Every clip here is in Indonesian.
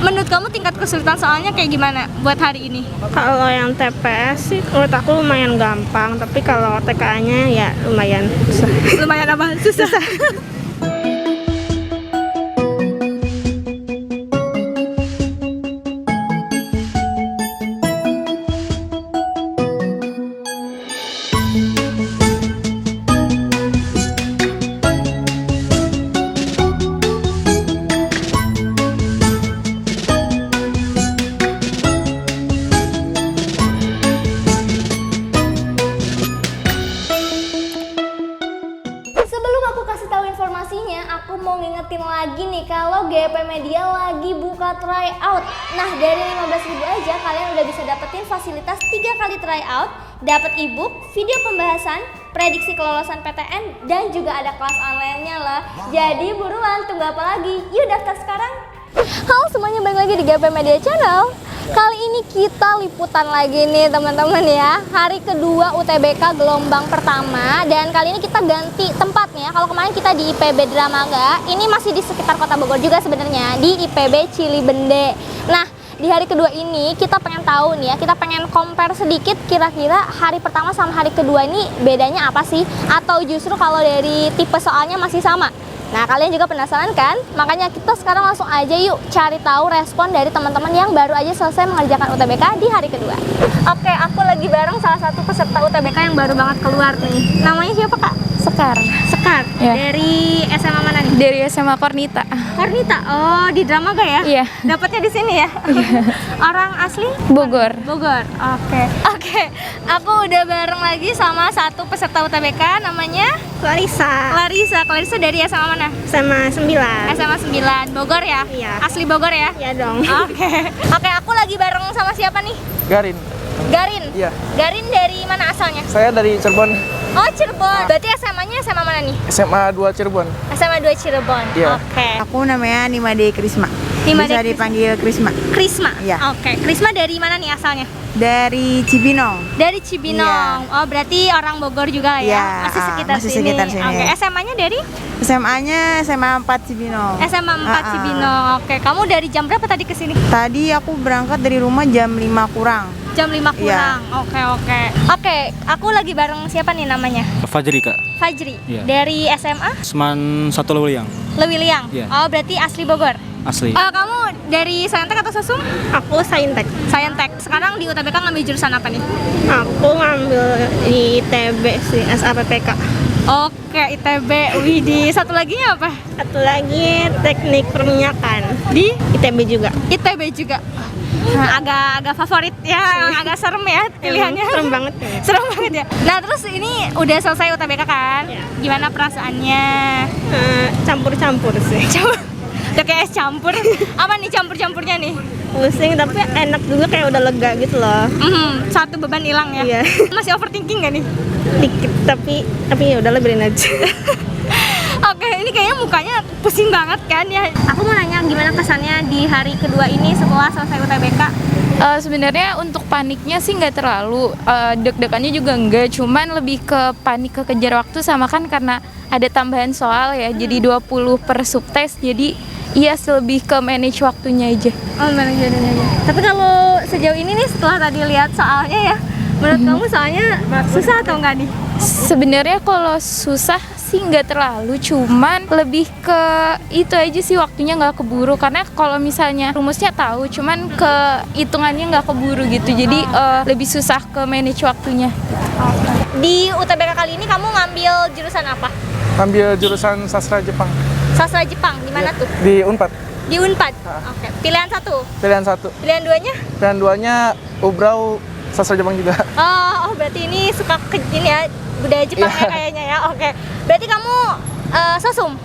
Menurut kamu tingkat kesulitan soalnya kayak gimana buat hari ini? Kalau yang TPS sih menurut aku lumayan gampang, tapi kalau TKA-nya ya lumayan susah. Lumayan apa? Susah. Sebelum aku kasih tahu informasinya, aku mau ngingetin lagi nih kalau GP Media lagi buka tryout. Nah, dari 15.000 aja kalian udah bisa dapetin fasilitas 3 kali tryout, dapat ebook, video pembahasan, prediksi kelolosan PTN, dan juga ada kelas online-nya lah. Jadi buruan, tunggu apa lagi? Yuk daftar sekarang. Halo semuanya, balik lagi di GP Media Channel. Kali ini kita liputan lagi nih teman-teman ya. Hari kedua UTBK gelombang pertama, dan kali ini kita ganti tempatnya. Kalau kemarin kita di IPB Dramaga, ini masih di sekitar Kota Bogor juga sebenarnya, di IPB Cilibende. Nah, di hari kedua ini kita pengen tahu nih ya, kita pengen compare sedikit kira-kira hari pertama sama hari kedua ini bedanya apa sih? Atau justru kalau dari tipe soalnya masih sama? Nah, kalian juga penasaran kan? Makanya kita sekarang langsung aja yuk cari tahu respon dari teman-teman yang baru aja selesai mengerjakan UTBK di hari kedua. Oke, aku lagi bareng salah satu peserta UTBK yang baru banget keluar nih. Namanya siapa, Kak? Sekar. Sekar. Ya. Dari SMA mana nih? Dari SMA Kornita. Kornita. Oh, di Dramaga ya? Iya. Dapatnya di sini ya? Orang asli? Bogor. Bogor. Oke. Aku udah bareng lagi sama satu peserta UTBK namanya Clarissa Clarissa dari SMA mana? sama 9. SMA 9 Bogor ya? Iya. Asli Bogor ya? Ya dong. Oke, aku lagi bareng sama siapa nih? Garin. Garin. Iya. Garin dari mana asalnya? Saya dari Cirebon, Oh, Cirebon. Berarti SMA-nya SMA mana nih? SMA 2 Cirebon. SMA 2 Cirebon. Iya. Oke. Aku namanya Nimade Krisma. Nimade Bisa Krisma. dipanggil Krisma. Krisma. Iya. Oke. Krisma dari mana nih asalnya? Dari Cibinong. Dari Cibinong. Oh, berarti orang Bogor juga ya? Iya, Masih sekitar masih sini. sekitar sini. Oke. SMA-nya dari? SMA-nya SMA 4 Cibinong. SMA 4 Cibinong. Oke. Kamu dari jam berapa tadi ke sini? Tadi aku berangkat dari rumah jam 5 kurang. Jam 5 Iya. kurang. Oke. Oke, aku lagi bareng siapa nih namanya? Fajri, Kak. Fajri. Iya. Dari SMA Seman satu Lewiliang, Lewiliang. Iya. Oh, berarti asli Bogor. asli. Kamu dari Saintek atau Sosum? Aku Saintek. Saintek. Sekarang di UTBK ngambil jurusan apa nih? Aku ngambil di ITB sih, SAPPK. Oke, ITB. Widih, satu lagi apa? Satu lagi teknik perminyakan Di ITB juga. ITB juga. Nah, agak favorit ya, agak serem ya pilihannya. Serem banget ya. Serem banget ya. Nah, terus ini udah selesai UTBK kan? Iya. Gimana perasaannya? Campur-campur sih. Udah kayak es campur. Apa nih campur-campurnya nih? Pusing tapi enak juga, kayak udah lega gitu loh. Satu beban hilang ya. Iya. Masih overthinking gak nih? Dikit tapi ya udahlah, biarin aja. Oke, ini kayaknya mukanya pusing banget kan ya. Aku mau nanya gimana kesannya di hari kedua ini setelah selesai UTBK? Sebenarnya untuk paniknya sih nggak terlalu, deg-degannya juga enggak, cuman lebih ke panik kekejar waktu sama kan karena ada tambahan soal ya, jadi 20 per subtes, jadi iya lebih ke manage waktunya aja. Oh, manajernya aja. Tapi kalau sejauh ini nih setelah tadi lihat soalnya ya, menurut kamu soalnya susah atau enggak nih? Sebenarnya kalau susah sih nggak terlalu, cuman lebih ke itu aja sih, waktunya nggak keburu, karena kalau misalnya rumusnya tahu cuman ke hitungannya nggak keburu gitu, jadi lebih susah ke manage waktunya. Di UTBK kali ini kamu ngambil jurusan apa? Ambil jurusan sastra Jepang Sastra Jepang, di mana tuh? di Unpad. Di Unpad. Oke. Pilihan satu. Pilihan 1. Pilihan duanya? Pilihan 2-nya Ubrau sastra Jepang juga. Oh, berarti ini suka ke ini ya, budaya Jepang ya kayaknya ya. Oke. Berarti kamu sosum?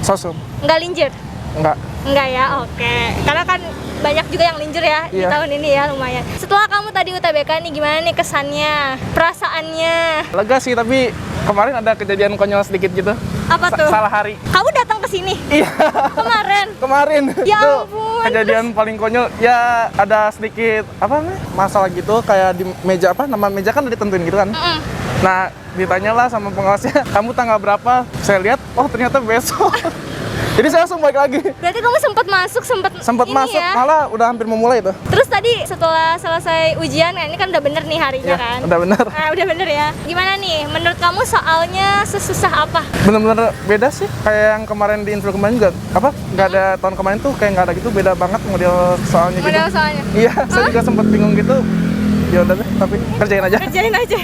Sosum. Enggak linjur? Enggak. Enggak ya, oke. Karena kan banyak juga yang linjur ya di Iya. tahun ini ya, lumayan. Setelah kamu tadi UTBK nih, gimana nih kesannya? Perasaannya? Lega sih, tapi kemarin ada kejadian konyol sedikit gitu. Apa tuh? Salah hari. Kamu datang ke sini? Iya. Kemarin? Ya Itu ampun. kejadian paling konyol. Ya ada sedikit apa namanya, masalah gitu, kayak di meja nama meja kan udah ditentuin gitu kan. Nah, ditanyalah sama pengawasnya, kamu tanggal berapa? Saya lihat, oh ternyata besok. Jadi saya langsung balik lagi. Berarti kamu sempat masuk, Sempat ini masuk, ya. malah udah hampir mau mulai tuh. Terus tadi setelah selesai ujian, ini kan udah bener nih harinya Ya, kan? udah bener. Udah bener ya. Gimana nih? Menurut kamu soalnya sesusah apa? Bener-bener beda sih. Kayak yang kemarin di info kemarin juga, nggak ada tahun kemarin tuh kayak nggak ada gitu, beda banget model soalnya gitu. Model soalnya? Iya, saya juga sempat bingung gitu. Ya udah deh, tapi kerjain aja. Kerjain aja.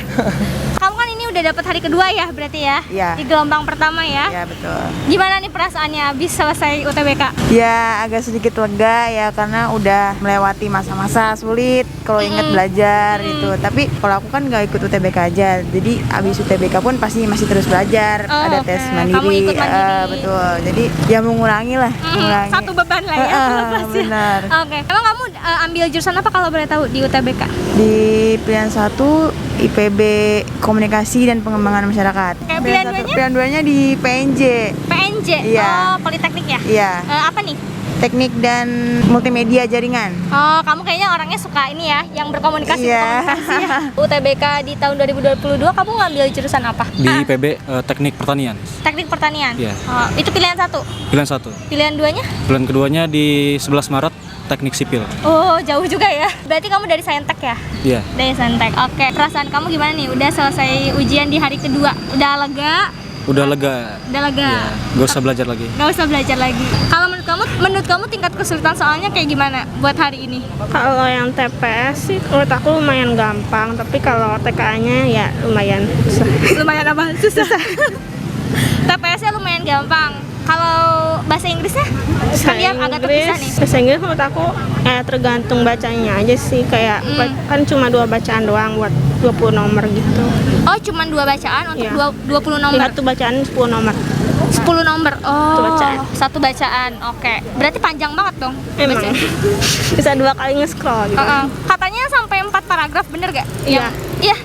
Kamu kan ini udah dapat hari kedua ya berarti ya? Iya. Di gelombang pertama ya? Ya betul. Gimana nih perasaannya habis selesai UTBK? Ya agak sedikit lega ya karena udah melewati masa-masa sulit kalau ingat belajar gitu. Tapi kalau aku kan nggak ikut UTBK aja, jadi abis UTBK pun pasti masih terus belajar. Oh, Ada oke. tes mandiri. Kamu ikut mandiri. Betul. Jadi ya mengurangi lah. Mengurangi. Satu beban lah ya. lepas ya. Benar. Oke. Emang kamu ambil jurusan apa kalau boleh tahu di UTBK? Di pilihan 1 IPB Komunikasi dan Pengembangan Masyarakat. Pilihan duanya? Pilihan duanya di PNJ. PNJ. Iya. Oh, Politeknik ya? Iya. Apa nih? Teknik dan Multimedia Jaringan. Oh, kamu kayaknya orangnya suka ini ya, yang berkomunikasi Iya. berkomunikasi ya. UTBK di tahun 2022 kamu ngambil jurusan apa? Di IPB Teknik Pertanian. Teknik Pertanian. Iya. Oh, itu pilihan 1. Pilihan 1. Pilihan 2-nya? Pilihan keduanya di 11 Maret Teknik Sipil. Oh, jauh juga ya. Berarti kamu dari Saintek ya? Iya. Dari Saintek. Oke, perasaan kamu gimana nih? Udah selesai ujian di hari kedua. Udah lega? Udah lega. Udah lega. Iya. Gak usah belajar lagi. Nggak usah belajar lagi. Kalau menurut kamu tingkat kesulitan soalnya kayak gimana buat hari ini? Kalau yang TPS sih menurut aku lumayan gampang, tapi kalau TKA-nya ya lumayan susah. Lumayan apa? Susah. TPS-nya lumayan gampang. Kalau bahasa Inggrisnya? Kan dia agak terpisah nih. Bahasa Inggris menurut aku tergantung bacanya aja sih, kayak kan cuma 2 bacaan doang buat 20 nomor gitu. Oh, cuma 2 bacaan untuk Iya. 20 nomor. Satu bacaan 10 nomor. 10 nomor. Oh, Satu bacaan. satu bacaan. Oke. Berarti panjang banget dong. Emang bacaan. bisa 2 kali nge-scroll gitu. Katanya sampai 4 paragraf, bener gak? Iya. Iya.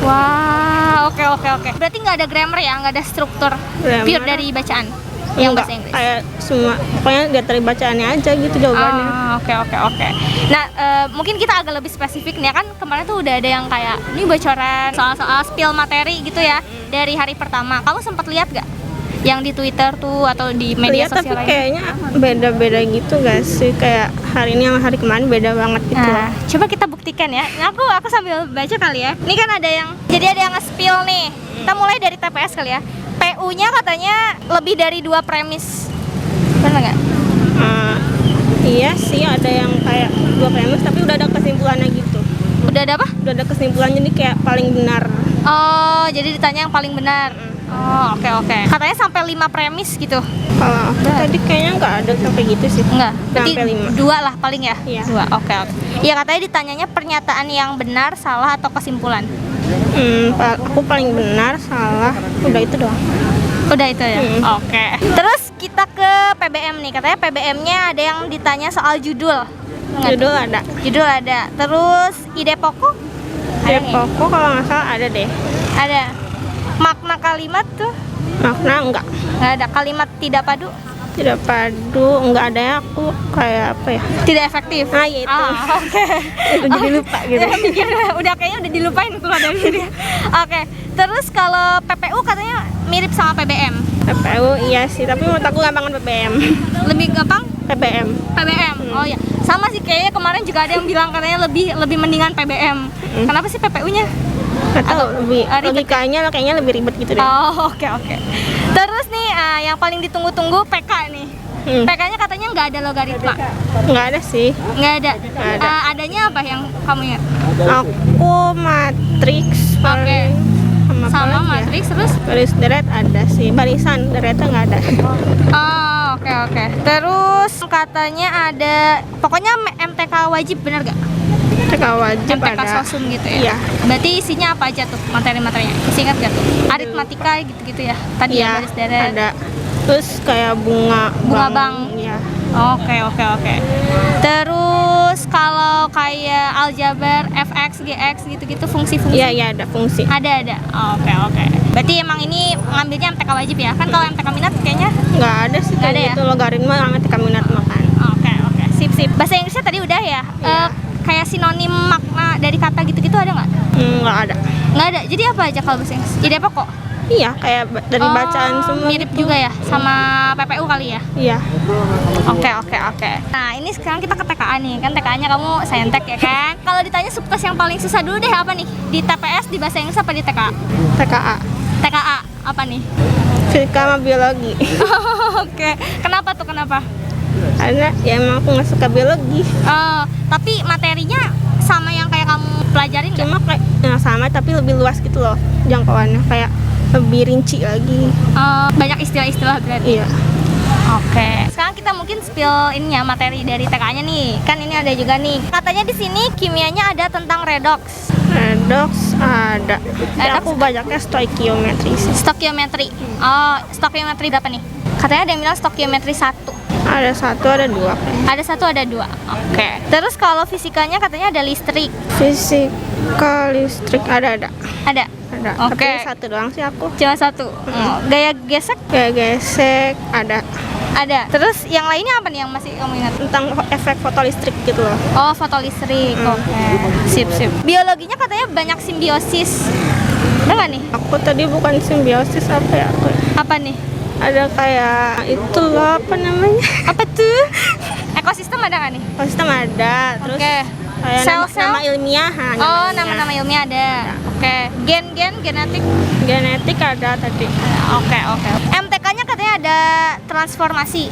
Wah, oke. Berarti nggak ada grammar ya, nggak ada struktur Grammar. pure dari bacaan yang Enggak, bahasa Inggris. kayak semua pokoknya lihat dari bacaannya aja gitu jawabannya. Oke. Nah, mungkin kita agak lebih spesifik nih ya, kan kemarin tuh udah ada yang kayak ini bocoran soal-soal spill materi gitu ya dari hari pertama. Kamu sempat lihat gak? Yang di Twitter tuh atau di media Lihat tapi sosial lainnya? kayaknya beda-beda gitu gak sih, kayak hari ini sama hari kemarin beda banget gitu. Nah, coba kita buktikan ya. Nah, aku sambil baca kali ya. Ini kan ada yang nge-spill nih. Kita mulai dari TPS kali ya. PU-nya katanya lebih dari 2 premis. Benar nggak? Iya sih, ada yang kayak 2 premis tapi udah ada kesimpulannya gitu. Udah ada apa? Udah ada kesimpulannya jadi kayak paling benar. Oh, jadi ditanya yang paling benar. Oh, oke. Katanya sampai 5 premis gitu. Kalau aku tadi kayaknya nggak ada sampai gitu sih. Enggak, berarti Sampai 5. 2 lah paling ya? Iya. 2, oke. Iya, katanya ditanyanya pernyataan yang benar, salah, atau kesimpulan. Aku paling benar, salah, udah itu doang. Udah itu ya? Oke. Terus kita ke PBM nih, katanya PBM-nya ada yang ditanya soal judul. Nggak? Judul ada. Judul ada. Terus ide pokok? Ada nggak? Pokok kalau nggak salah ada deh. Ada. Makna kalimat tuh? Makna enggak. Nggak ada. Kalimat tidak padu? Tidak padu, enggak ada ya, aku kayak apa ya? Tidak efektif? Ah, iya itu. Oke. Itu jadi lupa gitu. Ya, mikir, udah kayaknya udah dilupain keluar dari sini. Oke. Terus kalau PPU katanya mirip sama PBM. PPU iya sih, tapi menurut aku gampangan PBM. Lebih gampang? PBM. PBM. Oh ya. Sama sih kayaknya kemarin juga ada yang bilang katanya lebih mendingan PBM. Kenapa sih PPU-nya? Atau lebih ribet. logikanya kayaknya lebih ribet gitu deh. Oh, oke. Terus nih yang paling ditunggu-tunggu PK nih. PK-nya katanya nggak ada logaritma. Nggak ada sih. Nggak ada. Nggak ada. Adanya apa yang kamu ingat? Aku matriks paling Sama apa lagi ya? matriks terus? Baris deret ada sih, barisan deretnya nggak ada. Oh, oke. Terus katanya ada, pokoknya MTK wajib, bener gak? TK wajib MTK ada. sosum gitu ya? Iya. Berarti isinya apa aja tuh materi-materinya? Masih ingat gak tuh? Aritmatika gitu-gitu ya? Tadi ya, Iya, baris deret. ada. Terus kayak bunga bank. Iya. Oke. Terus kalau kayak aljabar, fx, gx gitu-gitu fungsi-fungsi? Iya ada fungsi. Ada. Oke. Berarti emang ini ngambilnya MTK wajib ya? Kan kalau MTK minat kayaknya? Nggak ada sih Nggak kayak ada ya? gitu, logaritma sama TK minat makan. Oke. Sip. Bahasa Inggrisnya tadi udah ya? Iya. Kayak sinonim makna dari kata gitu-gitu ada nggak? Nggak ada. Nggak ada. Jadi apa aja kalau bahasa Inggris? Ide pokok? Iya, kayak dari bacaan semua. Mirip juga ya sama PPU kali ya? Iya. Oke. Nah, ini sekarang kita ke TKA nih. Kan TKA-nya kamu saintek ya kan? Kalau ditanya subtes yang paling susah dulu deh apa nih? Di TPS, di bahasa Inggris apa di TKA? TKA. TKA apa nih? Fisika sama biologi. Oke. Kenapa tuh? Kenapa? Karena ya emang aku nggak suka biologi. Tapi materinya sama yang kayak kamu pelajarin nggak? Cuma kayak yang sama tapi lebih luas gitu loh jangkauannya, kayak lebih rinci lagi. Banyak istilah-istilah berarti. Iya. Oke. Sekarang kita mungkin spill ininya materi dari TK-nya nih. Kan ini ada juga nih. Katanya di sini kimianya ada tentang redox. Redox ada. Redox. Aku banyaknya stoikiometri sih. Stokiometri. Stokiometri berapa nih? Katanya ada yang bilang stokiometri 1. Ada 1, ada 2 kayaknya. Ada 1, ada 2. Oke. Terus kalau fisikanya katanya ada listrik. Fisika listrik ada. Ada. Oke. Tapi 1 doang sih aku. Cuma 1. Gaya gesek Kayak gesek ada. ada. Terus yang lainnya apa nih yang masih kamu ingat? Tentang efek fotolistrik gitu loh. Oh, fotolistrik. Oke. Sip. Biologinya katanya banyak simbiosis. Ada nggak nih? Aku tadi bukan simbiosis apa ya? Apa nih? Ada kayak itu loh, apa namanya? Apa tuh? Ekosistem ada nggak nih? Ekosistem ada. Terus Oke. kayak Sel-sel? nama ilmiah. Nama-nama ilmiah ada. Oke. Genetik. Genetik ada tadi. Oke. MTK-nya katanya ada transformasi.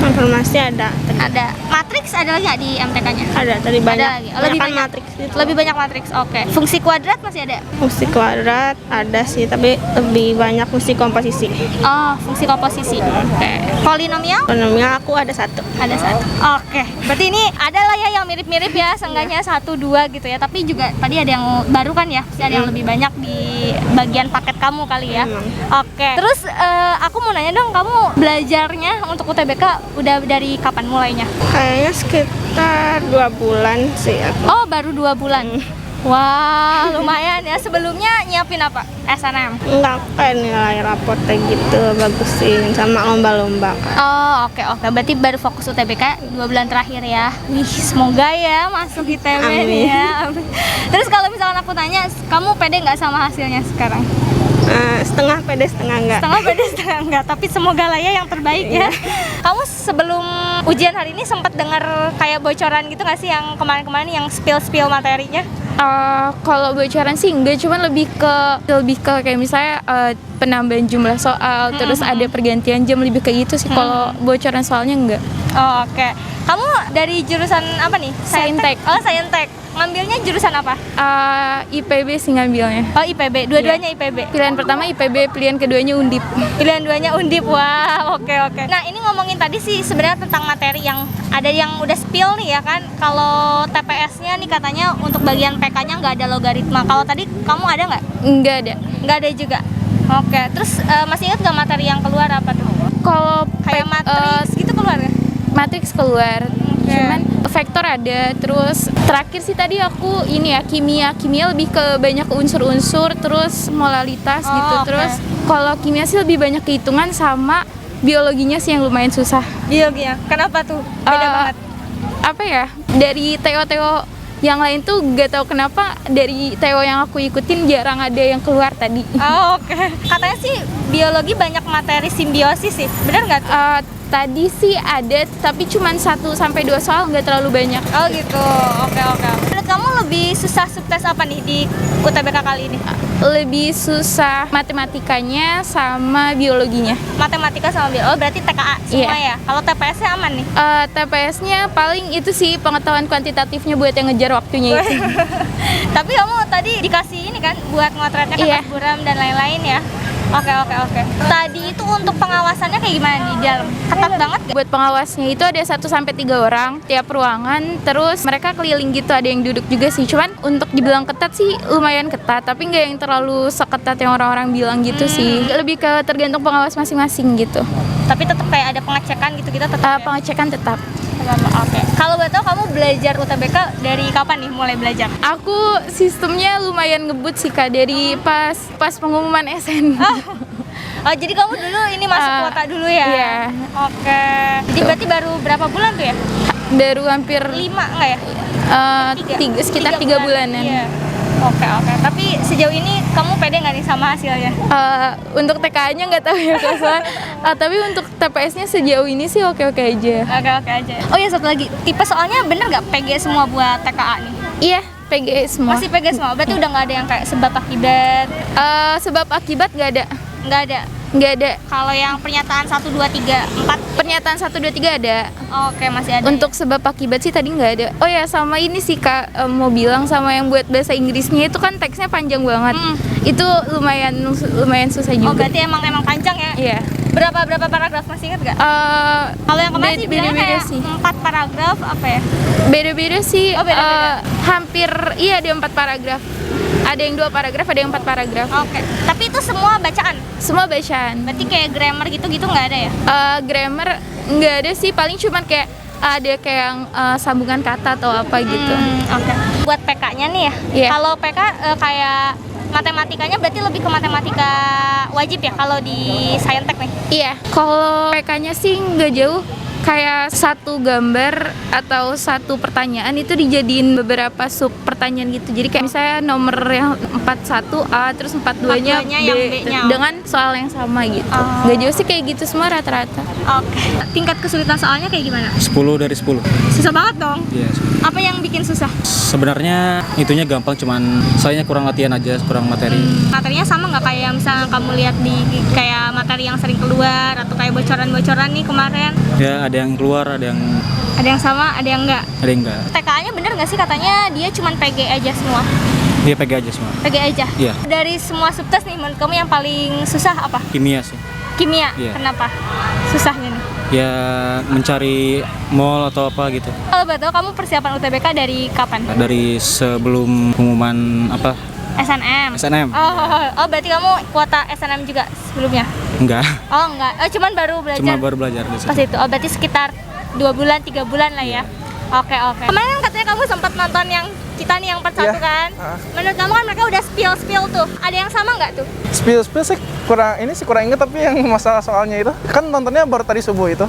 Informasi ada tadi. Ada. Matriks ada lagi nggak di MTK-nya? Ada tadi banyak. Ada lagi. Lebih Banyakan banyak matriks gitu. Lebih banyak matriks. Oke. Fungsi kuadrat masih ada? Fungsi kuadrat ada sih, tapi lebih banyak fungsi komposisi. Oh, fungsi komposisi. Oke. Polinomial? Polinomial aku ada 1. Ada 1. Oke. Berarti ini ada lah ya yang mirip-mirip ya, seenggaknya 1, 2 gitu ya. Tapi juga tadi ada yang baru kan ya? Pasti ada yang lebih banyak di bagian paket kamu kali ya. Oke. Terus aku mau nanya dong, kamu belajarnya untuk UTBK udah dari kapan mulainya? Kayaknya sekitar 2 bulan sih aku. Oh, baru 2 bulan. Wah, lumayan ya. Sebelumnya nyiapin apa? SNM? Enggak, kayak nilai rapotnya gitu bagusin sama lomba-lomba kan. Oh, oke. Berarti baru fokus UTBK 2 bulan terakhir ya. Wih, semoga ya masuk ITB nih ya. Amin. Terus kalau misalkan aku tanya, kamu pede nggak sama hasilnya sekarang? Setengah pede, setengah enggak. Setengah pede, setengah enggak. Tapi semoga lah ya yang terbaik ya. Kamu sebelum ujian hari ini sempat dengar kayak bocoran gitu nggak sih yang kemarin-kemarin yang spill materinya? Kalau bocoran sih enggak, cuman lebih ke kayak misalnya penambahan jumlah soal, terus ada pergantian jam, lebih ke gitu sih. Kalau bocoran soalnya enggak. Oh, oke. Kamu dari jurusan apa nih? Saintek. Oh, Saintek. Ngambilnya jurusan apa? IPB sih ngambilnya. Oh, IPB. Dua-duanya IPB. Pilihan pertama IPB, pilihan keduanya Undip. Pilihan duanya Undip. Wah, oke. Nah, ini ngomongin tadi sih sebenarnya tentang materi yang ada yang udah spill nih ya kan. Kalau TPS-nya nih katanya untuk bagian PK-nya nggak ada logaritma. Kalau tadi kamu ada nggak? Enggak ada. Nggak ada juga. Oke. Terus masih ingat nggak materi yang keluar apa tuh? Kalau Kayak matriks gitu keluar nggak? matriks keluar. Cuman vektor ada. Terus terakhir sih tadi aku ini ya kimia lebih ke banyak unsur-unsur, terus molalitas gitu. oke. Terus kalau kimia sih lebih banyak kehitungan, sama biologinya sih yang lumayan susah. Biologinya. Kenapa tuh? Beda banget. Apa ya, dari Teo yang lain tuh gak tahu kenapa dari Teo yang aku ikutin jarang ada yang keluar tadi. Oh, oke. Katanya sih biologi banyak materi simbiosis sih. Bener nggak tuh? Tadi sih ada, tapi cuman 1-2 soal, nggak terlalu banyak. Oh gitu. Oke. Menurut kamu lebih susah subtes apa nih di UTBK kali ini? Lebih susah matematikanya sama biologinya. Matematika sama biologi. Oh, berarti TKA semua ya. Kalau TPS-nya aman nih. TPS-nya paling itu sih pengetahuan kuantitatifnya buat yang ngejar waktunya itu. Tapi kamu tadi dikasih ini kan buat ngotretnya kertas buram dan lain-lain ya. Oke. Tadi itu untuk pengawasannya kayak gimana di dalam? Ketat banget gak? Buat pengawasnya itu ada 1-3 orang tiap ruangan, terus mereka keliling gitu, ada yang duduk juga sih. Cuman untuk dibilang ketat sih lumayan ketat, tapi nggak yang terlalu seketat yang orang-orang bilang gitu sih. Lebih ke tergantung pengawas masing-masing gitu. Tapi tetap kayak ada pengecekan gitu kita tetap. Pengecekan tetap. Oke. Kalau boleh tahu kamu belajar UTBK dari kapan nih mulai belajar? Aku sistemnya lumayan ngebut sih Kak, dari pas pengumuman SN. Oh, jadi kamu dulu ini masuk kuota dulu ya? Iya. Oke. Jadi berarti baru berapa bulan tuh ya? Baru hampir 5 enggak ya? sekitar 3 bulanan. Iya. Oke. Tapi sejauh ini kamu pede nggak nih sama hasilnya? Untuk TKA-nya nggak tahu ya Kak, tapi untuk TPS-nya sejauh ini sih oke-oke aja. Oke aja. Oh iya, satu lagi. Tipe soalnya bener nggak PG semua buat TKA nih? Iya, PG semua. Masih PG semua. Berarti udah nggak ada yang kayak sebab akibat? Sebab akibat nggak ada. Nggak ada. Kalau yang pernyataan 1, 2, 3, 4? Pernyataan 1, 2, 3 ada. Oke, masih ada. Untuk sebab akibat sih tadi nggak ada. Oh ya, sama ini sih Kak, mau bilang sama yang buat bahasa Inggrisnya itu kan teksnya panjang banget. Itu lumayan susah juga. Oh, berarti emang panjang ya? Iya. Berapa paragraf, masih ingat nggak? Kalau yang kemarin sih bilangnya beda-beda kayak sih. 4 paragraf apa ya? Beda-beda sih. Oh, beda-beda. Hampir iya ada 4 paragraf. Ada yang 2 paragraf, ada yang 4 paragraf. Oke. Tapi itu semua bacaan? Semua bacaan. Berarti kayak grammar gitu nggak ada ya? Grammar nggak ada sih, paling cuman kayak ada kayak yang sambungan kata atau apa gitu. Oke. Buat PK-nya nih ya. Iya. Kalau PK kayak matematikanya berarti lebih ke matematika wajib ya kalau di Saintek nih. Iya. Kalau PK-nya sih nggak jauh. Kayak satu gambar atau satu pertanyaan itu dijadiin beberapa sub pertanyaan gitu. Jadi kayak misalnya nomor yang 41A terus 42-nya yang B B-nya. dengan soal yang sama gitu. Oh. Nggak jauh sih kayak gitu semua rata-rata. Oke. Tingkat kesulitan soalnya kayak gimana? 10 dari 10. Susah banget dong. Iya. Apa yang bikin susah? Sebenarnya itunya gampang, cuman sayanya kurang latihan aja, kurang materi. Materinya sama nggak kayak yang misalnya kamu lihat di kayak materi yang sering keluar atau kayak bocoran-bocoran nih kemarin? Ya ada yang keluar, ada Ada yang sama, ada yang enggak? yang enggak. TKA-nya bener nggak sih katanya dia cuman PG aja semua? Dia PG aja semua. PG aja? Iya. Dari semua subtes nih, menurut kamu yang paling susah apa? Kimia sih. Kimia? Iya. Kenapa? Susahnya nih? Ya mencari mol atau apa gitu. Kalau betul kamu persiapan UTBK dari kapan? Dari sebelum pengumuman apa? SNM? SNM. Oh, berarti kamu kuota SNM juga sebelumnya? Enggak. Oh enggak, cuman baru belajar? Cuma baru belajar di Pas situ. itu, berarti sekitar 2 bulan, 3 bulan lah ya? Oke. Kemarin kan katanya kamu sempat nonton yang kita nih yang part 1 Iya. kan? Menurut kamu kan mereka udah spill tuh, ada yang sama nggak tuh? Spill sih kurang inget, tapi yang masalah soalnya itu kan nontonnya baru tadi subuh itu.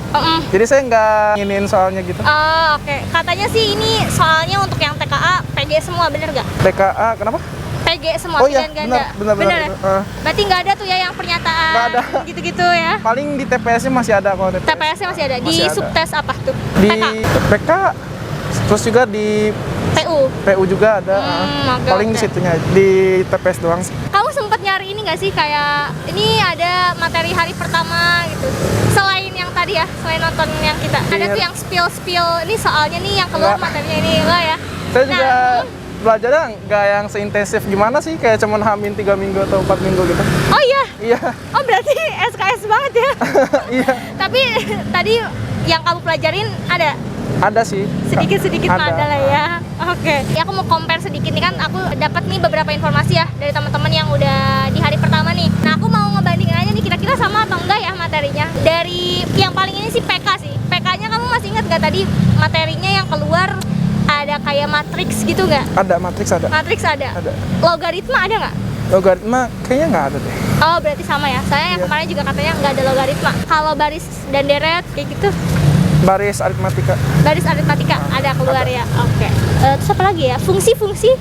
Jadi saya nggak nginin soalnya gitu. Oh, oke. Katanya sih ini soalnya untuk yang TKA PG semua, bener nggak? TKA kenapa? PG semua, Oh iya, pilihan ganda. benar. Ya? Berarti nggak ada tuh ya yang pernyataan Nggak ada. gitu-gitu ya? Paling di TPS-nya masih ada kok. TPS-nya masih ada. Di Masih ada. subtes apa tuh? Di PK? PK, terus juga di PU? PU juga ada. Oke, Paling oke. di situnya, di TPS doang sih. Kamu sempat nyari ini nggak sih kayak ini ada materi hari pertama gitu? Selain yang tadi ya, selain nonton yang kita, ada tuh yang spill ini soalnya nih yang keluar Nggak. materinya ini enggak ya? Saya juga belajarnya nggak yang seintensif gimana sih, kayak cuman hamin 3 minggu atau 4 minggu gitu. Oh iya. Iya. Oh berarti SKS banget ya? Iya. Tapi tadi yang kamu pelajarin ada? Ada sih. Sedikit-sedikit mah ada lah ya. Oke. Ya aku mau compare sedikit nih, kan aku dapat nih beberapa informasi ya dari teman-teman yang udah di hari pertama nih. Nah aku mau ngebandingin aja nih kira-kira sama atau enggak ya materinya. Dari yang paling ini sih PK sih. PK-nya kamu masih ingat gak tadi materinya yang keluar ada kayak matriks gitu nggak? Ada matriks ada. Matriks ada. Ada. Logaritma ada nggak? Logaritma kayaknya nggak ada deh. Oh berarti sama ya. Saya yang Iya. kemarin juga katanya nggak ada logaritma. Kalau baris dan deret kayak gitu, Baris aritmatika. baris aritmatika ada keluar ya. Oke. Terus apa lagi ya? Fungsi-fungsi?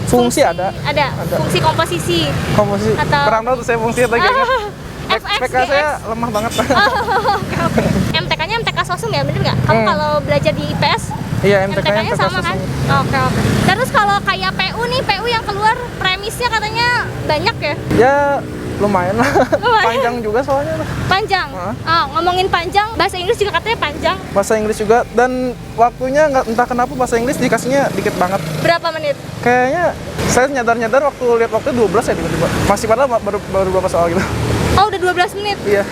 Fungsi ada. Ada. Fungsi komposisi. Komposisi. Atau- Kurang tahu tuh saya fungsi atau kayaknya. FX, PK saya lemah banget. Oke. MTK-nya MTK sosum ya, bener nggak? Kamu kalau belajar di IPS, Iya, MTK-nya MTK-nya sama kan? Oke. Terus kalau kayak PU nih, PU yang keluar premisnya katanya banyak ya? Ya lumayan lah. Lumayan. Panjang juga soalnya lah. Panjang. Ngomongin panjang, bahasa Inggris juga katanya panjang. Bahasa Inggris juga, dan waktunya nggak, entah kenapa bahasa Inggris dikasihnya dikit banget. Berapa menit? Kayaknya saya nyadar waktu lihat waktu 12 ya tiba-tiba. Masih padahal baru beberapa soal gitu. Oh, udah 12 menit. Iya.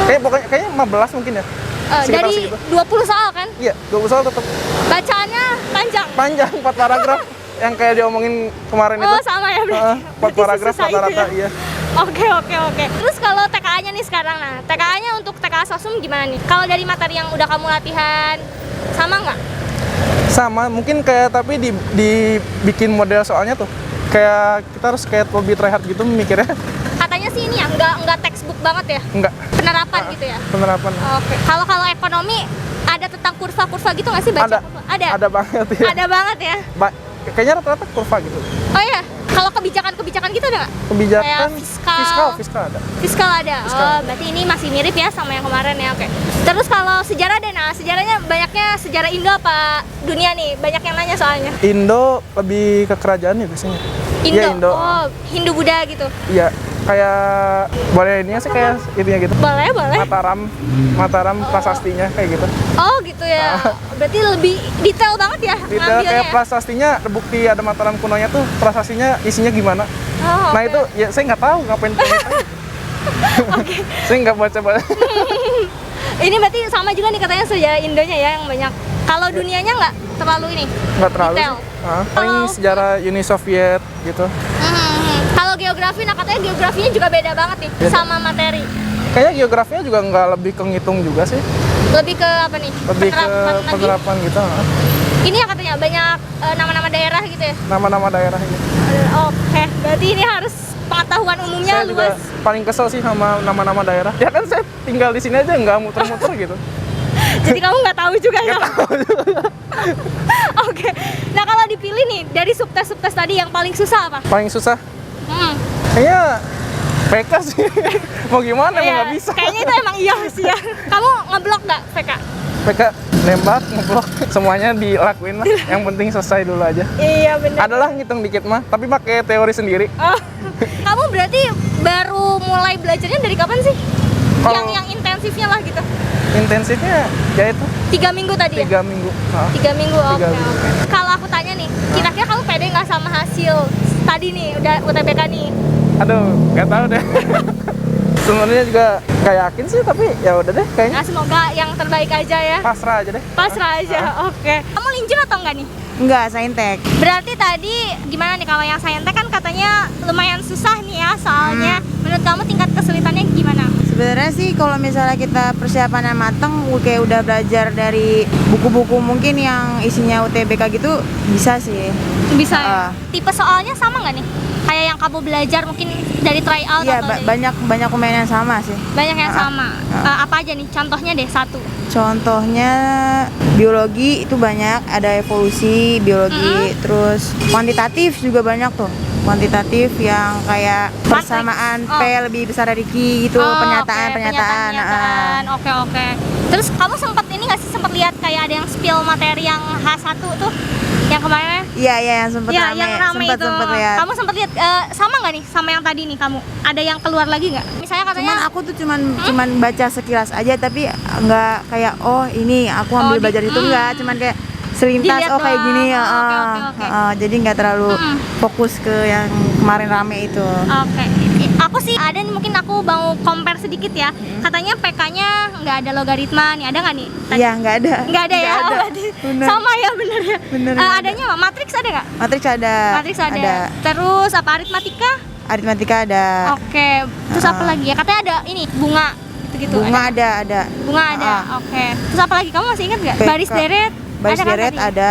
Kayaknya 15 mungkin ya. Sekitar Dari segitu. 20 soal kan? Iya, 20 soal tetap Bacaannya panjang. panjang, 4 paragraf yang kayak diomongin kemarin itu. Oh, sama ya berarti. 4 paragraf Berarti susah rata-rata, itu ya? iya. Oke. Terus kalau TKA-nya nih sekarang, nah TKA-nya untuk TKA sosum gimana nih? Kalau dari materi yang udah kamu latihan, sama nggak? Sama, mungkin kayak tapi dibikin model soalnya tuh. Kayak kita harus kayak lebih try hard gitu mikirnya. Katanya sih ini ya, nggak textbook banget ya? Enggak, Penerapan gitu ya? penerapan. Oke. Kalau ekonomi, ada tentang kurva-kurva gitu nggak sih baca? Ada. Kurva? Ada? Ada banget ya. Ada banget ya? Kayaknya rata-rata kurva gitu. Oh iya? Kalau kebijakan gitu ada nggak? Kebijakan Kayak fiskal ada. Fiskal ada. Fiskal. Oh, berarti ini masih mirip ya sama yang kemarin ya. Oke. Terus kalau sejarah deh, nah sejarahnya banyaknya sejarah Indo apa dunia nih? Banyak yang nanya soalnya. Indo lebih ke kerajaan ya biasanya. Indo. Iya, Indo. Oh, Hindu Buddha gitu. Iya, kayak boleh ininya sih kayak itunya gitu. Boleh. Mataram prasastinya kayak gitu. Oh, gitu ya. Berarti lebih detail banget ya Detail ngambilnya kayak ya? prasastinya, bukti ada Mataram kunonya tuh prasastinya isinya gimana. Oh, Nah oke. itu ya saya nggak tahu ngapain pengen. Saya nggak baca. Ini berarti sama juga nih katanya sejarah Indonya ya yang banyak. Kalau dunianya nggak terlalu ini? Nggak terlalu Detail. sih. Paling Kalau- sejarah Uni Soviet gitu. Kalau geografi, nah katanya geografinya juga beda banget nih Beda. sama materi. Kayaknya geografinya juga nggak lebih ke ngitung juga sih. Lebih ke apa nih? Lebih ke Penerapan lagi. penerapan gitu. Ini ya katanya banyak nama-nama daerah gitu ya. Nama-nama daerah gitu. Oke, berarti ini harus pengetahuan umumnya Saya juga luas. paling kesel sih sama nama-nama daerah. Ya kan saya tinggal di sini aja nggak muter-muter gitu. Jadi kamu nggak tahu juga ya? Oke, nah kalau dipilih nih dari subtes tadi yang paling susah apa? Paling susah Hmm. kayaknya PK sih. Mau gimana emang Iya, nggak bisa. kayaknya itu emang iya sih ya. Kamu ngeblok nggak PK? PK nembak, ngeblok, semuanya dilakuin lah. Yang penting selesai dulu aja. Iya benar. Adalah ngitung dikit mah, tapi pakai teori sendiri. Oh, kamu berarti baru mulai belajarnya dari kapan sih? Kalau- Yang intensifnya lah gitu. Intensifnya ya itu 3 minggu tadi ya? 3 minggu. Nah, 3 minggu, oke. 3 minggu. Oke. Kalau aku tanya nih, kira-kira kamu pede nggak sama hasil tadi nih, udah UTBK nih? Aduh, nggak tahu deh. Sebenarnya juga nggak yakin sih, tapi ya udah deh kayaknya Nah, semoga yang terbaik aja ya. pasrah aja deh. Pasrah aja, oke. Kamu linjur atau enggak nih? Enggak, saintek. Berarti tadi gimana nih kalau yang saintek kan katanya lumayan susah nih ya soalnya. Menurut kamu tingkat kesulitannya gimana? Sebenarnya sih kalau misalnya kita persiapannya mateng, kayak udah belajar dari buku-buku mungkin yang isinya UTBK gitu, bisa sih. Bisa ya? Ah. Tipe soalnya sama nggak nih? Kayak yang kamu belajar mungkin dari tryout Iya, atau dari... banyak pemain yang sama sih. Banyak yang Ah, sama. Apa aja nih? Contohnya deh satu. Contohnya biologi itu banyak, ada evolusi biologi, terus kuantitatif juga banyak tuh. Kuantitatif yang kayak persamaan Oh. P lebih besar dari Q gitu, Oh, pernyataan. oke, pernyataan. Oke. Terus kamu sempat ini nggak sih sempat lihat kayak ada yang spill materi yang H1 tuh yang kemarin? Iya, yang sempet Iya, rame, yang rame itu. sempet lihat. Kamu sempat lihat sama nggak nih sama yang tadi nih kamu? Ada yang keluar lagi nggak? Misalnya katanya Cuman aku tuh cuman baca sekilas aja, tapi nggak kayak oh ini aku ambil belajar itu enggak, cuman kayak selintas Dilihat oh kayak doang. gini ya. Oke. Jadi nggak terlalu fokus ke yang kemarin rame itu. Oke. Aku sih ada nih, mungkin aku mau compare sedikit ya. Katanya PK-nya nggak ada logaritma nih, ada nggak nih? Tadi? Iya, nggak ada. Nggak ada ya? Nggak Oh, ada. berarti Bener. sama ya, bener ya? Bener, nggak ada. Adanya apa? Matriks ada nggak? Matriks ada. Matriks ada. Terus apa aritmatika? Aritmatika ada. Oke. Terus apa lagi ya? Katanya ada ini bunga gitu-gitu. Bunga ada. Bunga ada. Oke. Terus apa lagi? Kamu masih ingat nggak? PK. Baris deret. Baris ada kan deret tadi? ada,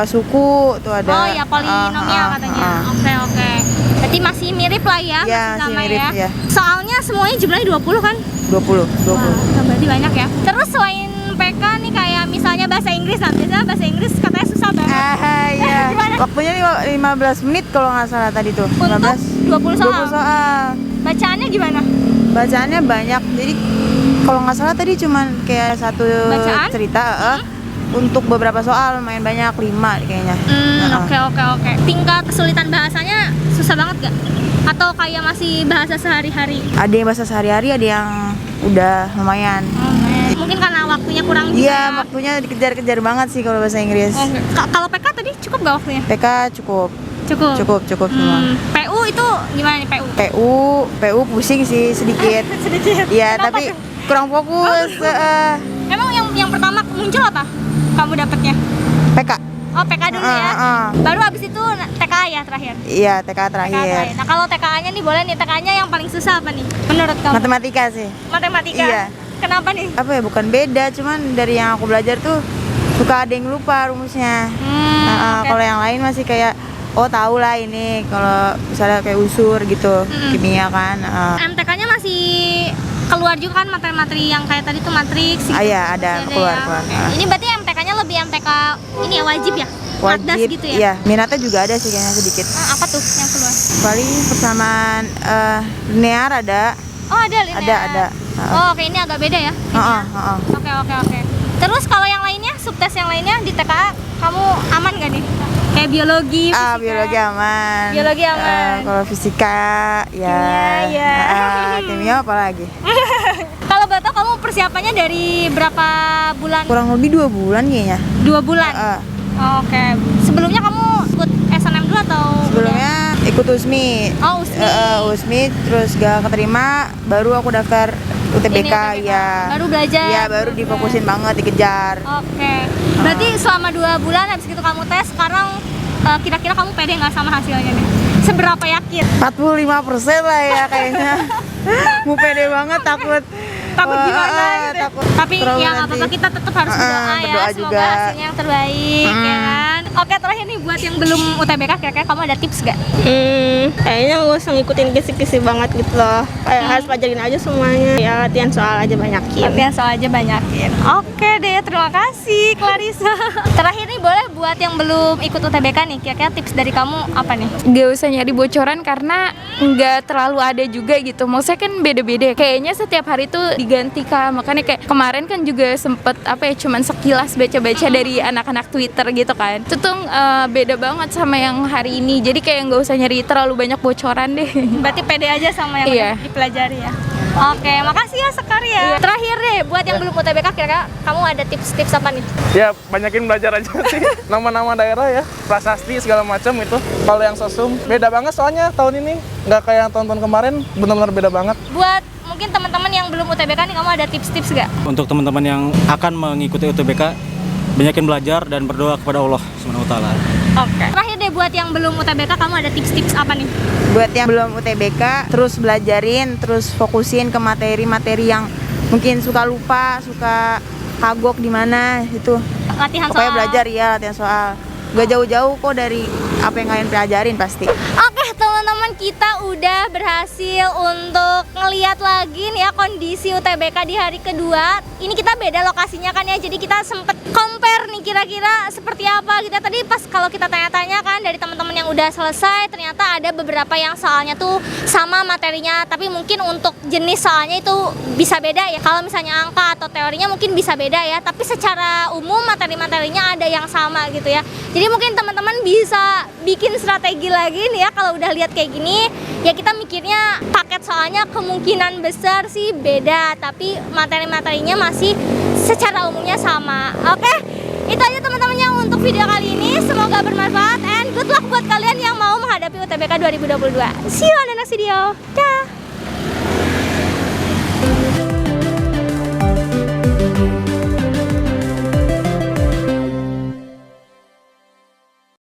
suku tuh ada. Oh ya, polinomial katanya. Oke. Berarti masih mirip lah ya, Iya, masih masih sama mirip, ya. ya. Soalnya semuanya jumlahnya 20 kan? 20. Wah, berarti banyak ya. Terus selain PK nih kayak misalnya bahasa Inggris, nah biasanya bahasa Inggris katanya susah banget. Iya. Gimana? Waktunya 15 menit kalau nggak salah tadi tuh. Untuk 20 soal. 20 soal. Bacaannya gimana? Bacaannya banyak. Jadi kalau nggak salah tadi cuman kayak satu Bacaan? cerita untuk beberapa soal lumayan banyak, 5 kayaknya. Oke. Tingkat kesulitan bahasanya susah banget gak? Atau kayak masih bahasa sehari-hari? Ada yang bahasa sehari-hari, ada yang udah lumayan. Mungkin karena waktunya kurang juga Iya, ya? waktunya dikejar-kejar banget sih kalau bahasa Inggris. Oke. Kalau PK tadi cukup gak waktunya? PK cukup Cukup. semua. PU itu gimana nih PU? PU pusing sih sedikit. Sedikit. Iya, Kenapa tapi tuh? kurang fokus. Emang yang pertama muncul apa? Kamu dapatnya? PK. Oh, PK dulu ya. Baru habis itu TKA ya terakhir. Iya, TK TKA terakhir. Nah, kalau TKA-nya nih boleh nih, TKA-nya yang paling susah apa nih menurut kamu? Matematika sih. Matematika. Iya. Kenapa nih? Apa ya, bukan beda, cuman dari yang aku belajar tuh suka ada yang lupa rumusnya. Oke. Kalau yang lain masih kayak oh tahu lah ini, kalau misalnya kayak usur gitu, kimia kan. MTK-nya masih keluar juga kan materi-materi yang kayak tadi tuh matriks gitu. Iya, ada Masih keluar. Oke. Ini berarti MTK-nya lebih MTK ini ya wajib ya? Matdas Wajib, gitu ya? iya. Minatnya juga ada sih kayaknya sedikit. Apa tuh yang keluar? Paling persamaan linear ada. Oh, ada linear. Ada. Oh, oke, ini agak beda ya. Heeh. Oke. Terus kalau yang lainnya, subtes yang lainnya di TKA kamu aman gak nih? Kayak biologi, fisika. Biologi aman. Biologi aman. Kalau fisika ya. Kimia, ya. Kimia apa lagi? Kalau Bato kamu persiapannya dari berapa bulan? Kurang lebih 2 bulan kayaknya. 2 bulan. Oke. Sebelumnya kamu ikut SNM dulu atau? Sebelumnya ikut USMI. Oh, USMI. USMI terus gak keterima, baru aku daftar UTBK Ini ya. Baru belajar. Iya, baru difokusin banget, dikejar. Oke. Berarti selama 2 bulan habis itu kamu tes, sekarang kira-kira kamu pede nggak sama hasilnya nih? Seberapa yakin? 45% lah ya kayaknya. Mau pede banget, takut Gimana gitu. takut Tapi terlalu ya nggak nanti. apa-apa, kita tetap harus berdoa ya. berdoa Semoga juga. hasilnya yang terbaik ya kan. Oke, terakhir nih buat yang belum UTBK, kira-kira kamu ada tips gak? Kayaknya nggak usah ngikutin kisi-kisi banget gitu loh. Kayak harus pelajarin aja semuanya. Ya latihan soal aja banyakin. Latihan soal aja banyakin. Oke deh, terima kasih Clarissa. Terakhir nih boleh buat yang belum ikut UTBK nih, kira-kira tips dari kamu apa nih? Gak usah nyari bocoran karena nggak terlalu ada juga gitu. Maksudnya kan beda-beda. Kayaknya setiap hari tuh diganti Kak. Makanya kayak kemarin kan juga sempet cuman sekilas baca-baca dari anak-anak Twitter gitu kan. Itu tuh beda banget sama yang hari ini. Jadi kayak nggak usah nyari terlalu banyak bocoran deh. Berarti pede aja sama yang Iya. udah dipelajari ya. Oke, makasih ya Sekar ya. Terakhir deh, buat yang belum UTBK, kira-kira kamu ada tips-tips apa nih? Ya banyakin belajar aja sih. Nama-nama daerah ya, prasasti segala macam itu. Kalau yang sosum beda banget soalnya tahun ini nggak kayak yang tahun-tahun kemarin, benar-benar beda banget. Buat mungkin teman-teman yang belum UTBK nih, kamu ada tips-tips gak? Untuk teman-teman yang akan mengikuti UTBK, banyakin belajar dan berdoa kepada Allah Subhanahu wa taala. Oke. Terakhir deh, buat yang belum UTBK, kamu ada tips-tips apa nih? Buat yang belum UTBK, terus belajarin, terus fokusin ke materi-materi yang mungkin suka lupa, suka kagok di mana itu. Latihan Pokoknya soal. belajar ya, latihan soal. Gak jauh-jauh kok dari apa yang kalian pelajarin pasti. Oke teman-teman, kita udah berhasil untuk ngeliat lagi nih ya kondisi UTBK di hari kedua. Ini kita beda lokasinya kan ya, jadi kita sempet compare nih kira-kira seperti apa gitu. Tadi pas kalau kita tanya-tanya kan dari teman-teman yang udah selesai, ternyata ada beberapa yang soalnya tuh sama materinya, tapi mungkin untuk jenis soalnya itu bisa beda ya. Kalau misalnya angka atau teorinya mungkin bisa beda ya, tapi secara umum materi-materinya ada yang sama gitu ya. Jadi mungkin teman-teman bisa bikin strategi lagi nih ya, kalau udah lihat kayak gini ya kita mikirnya paket soalnya kemungkinan besar sih beda, tapi materi-materinya masih secara umumnya sama. Oke, itu aja teman-teman yang untuk video kali ini, semoga bermanfaat and good luck buat kalian yang mau menghadapi UTBK 2022. See you on the next video. Dah.